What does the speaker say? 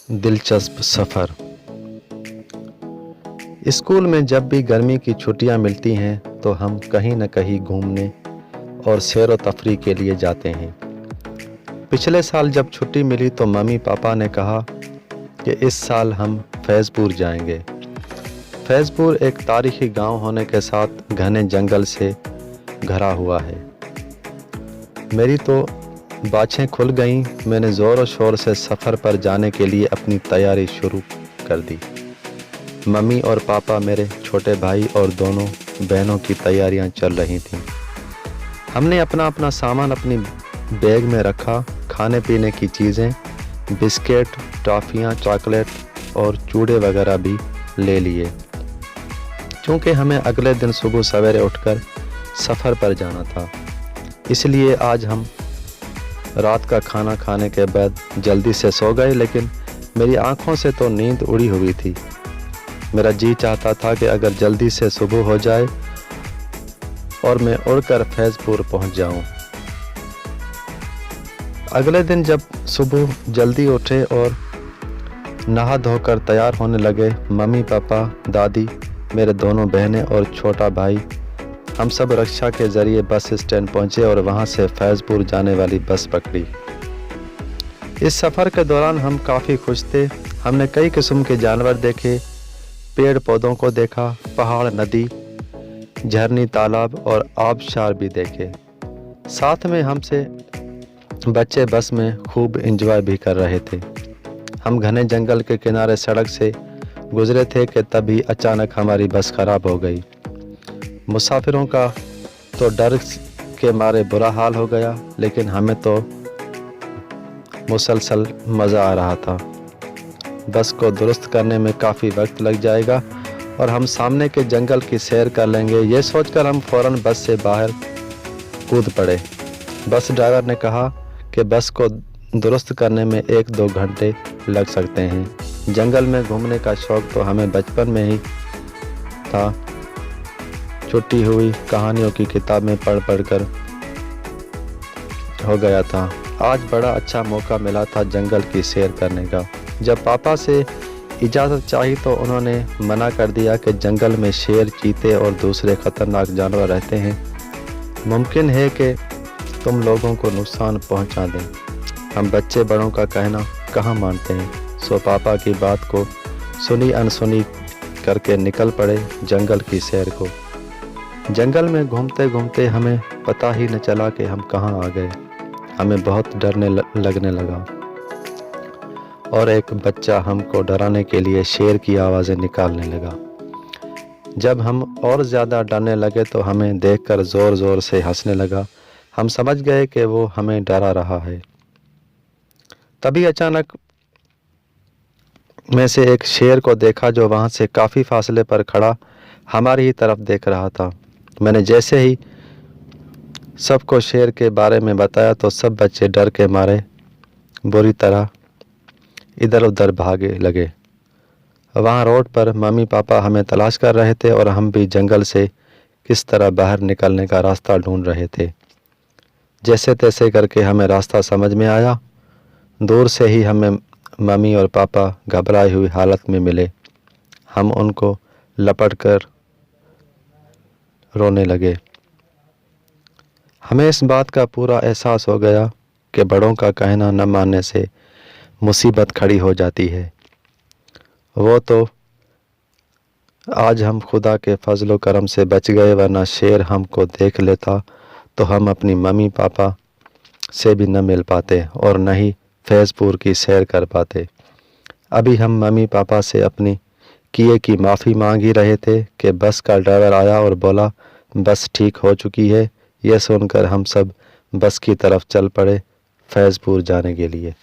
दिलचस्प सफ़र। स्कूल में जब भी गर्मी की छुट्टियां मिलती हैं तो हम कहीं न कहीं घूमने और सैर व तफरीह के लिए जाते हैं। पिछले साल जब छुट्टी मिली तो मम्मी पापा ने कहा कि इस साल हम फैज़पुर जाएंगे। फैज़पुर एक तारीखी गांव होने के साथ घने जंगल से घरा हुआ है। मेरी तो बाछें खुल गईं। मैंने ज़ोर शोर से सफ़र पर जाने के लिए अपनी तैयारी शुरू कर दी। मम्मी और पापा, मेरे छोटे भाई और दोनों बहनों की तैयारियां चल रही थीं। हमने अपना अपना सामान अपनी बैग में रखा। खाने पीने की चीज़ें, बिस्किट, टॉफ़ियाँ, चॉकलेट और चूड़े वगैरह भी ले लिए, क्योंकि हमें अगले दिन सुबह सवेरे उठकर सफ़र पर जाना था। इसलिए आज हम रात का खाना खाने के बाद जल्दी से सो गए, लेकिन मेरी आंखों से तो नींद उड़ी हुई थी। मेरा जी चाहता था कि अगर जल्दी से सुबह हो जाए और मैं उड़कर फैज़पुर पहुंच जाऊं। अगले दिन जब सुबह जल्दी उठे और नहा धोकर तैयार होने लगे, मम्मी पापा, दादी, मेरे दोनों बहनें और छोटा भाई, हम सब रिक्शा के ज़रिए बस स्टैंड पहुंचे और वहां से फैज़पुर जाने वाली बस पकड़ी। इस सफ़र के दौरान हम काफ़ी खुश थे। हमने कई किस्म के जानवर देखे, पेड़ पौधों को देखा, पहाड़, नदी, झरनी, तालाब और आबशार भी देखे। साथ में हमसे बच्चे बस में खूब एंजॉय भी कर रहे थे। हम घने जंगल के किनारे सड़क से गुजरे थे कि तभी अचानक हमारी बस खराब हो गई। मुसाफिरों का तो डर के मारे बुरा हाल हो गया, लेकिन हमें तो मुसलसल मज़ा आ रहा था। बस को दुरुस्त करने में काफ़ी वक्त लग जाएगा और हम सामने के जंगल की सैर कर लेंगे। ये सोचकर हम फ़ौरन बस से बाहर कूद पड़े। बस ड्राइवर ने कहा कि बस को दुरुस्त करने में 1-2 घंटे लग सकते हैं। जंगल में घूमने का शौक़ तो हमें बचपन में ही था। छुट्टी हुई कहानियों की किताबें पढ़ कर हो गया था। आज बड़ा अच्छा मौका मिला था जंगल की सैर करने का। जब पापा से इजाज़त चाही तो उन्होंने मना कर दिया कि जंगल में शेर, चीते और दूसरे ख़तरनाक जानवर रहते हैं। मुमकिन है कि तुम लोगों को नुकसान पहुंचा दें। हम बच्चे बड़ों का कहना कहाँ मानते हैं, सो पापा की बात को सुनी अनसुनी करके निकल पड़े जंगल की सैर को। जंगल में घूमते घूमते हमें पता ही न चला कि हम कहाँ आ गए। हमें बहुत डरने लगने लगा और एक बच्चा हमको डराने के लिए शेर की आवाज़ें निकालने लगा। जब हम और ज़्यादा डरने लगे तो हमें देखकर ज़ोर ज़ोर से हंसने लगा। हम समझ गए कि वो हमें डरा रहा है। तभी अचानक में से एक शेर को देखा जो वहाँ से काफ़ी फासले पर खड़ा हमारी ही तरफ देख रहा था। मैंने जैसे ही सबको शेर के बारे में बताया तो सब बच्चे डर के मारे बुरी तरह इधर उधर भागे लगे। वहाँ रोड पर मम्मी पापा हमें तलाश कर रहे थे और हम भी जंगल से किस तरह बाहर निकलने का रास्ता ढूंढ रहे थे। जैसे तैसे करके हमें रास्ता समझ में आया। दूर से ही हमें मम्मी और पापा घबराई हुई हालत में मिले। हम उनको लपट कर रोने लगे। हमें इस बात का पूरा एहसास हो गया कि बड़ों का कहना न मानने से मुसीबत खड़ी हो जाती है। वो तो आज हम खुदा के फजल व करम से बच गए, वरना शेर हमको देख लेता तो हम अपनी मम्मी पापा से भी न मिल पाते और न ही फैज़पुर की सैर कर पाते। अभी हम मम्मी पापा से अपनी किए की माफ़ी मांग ही रहे थे कि बस का ड्राइवर आया और बोला बस ठीक हो चुकी है। यह सुनकर हम सब बस की तरफ चल पड़े फैज़पुर जाने के लिए।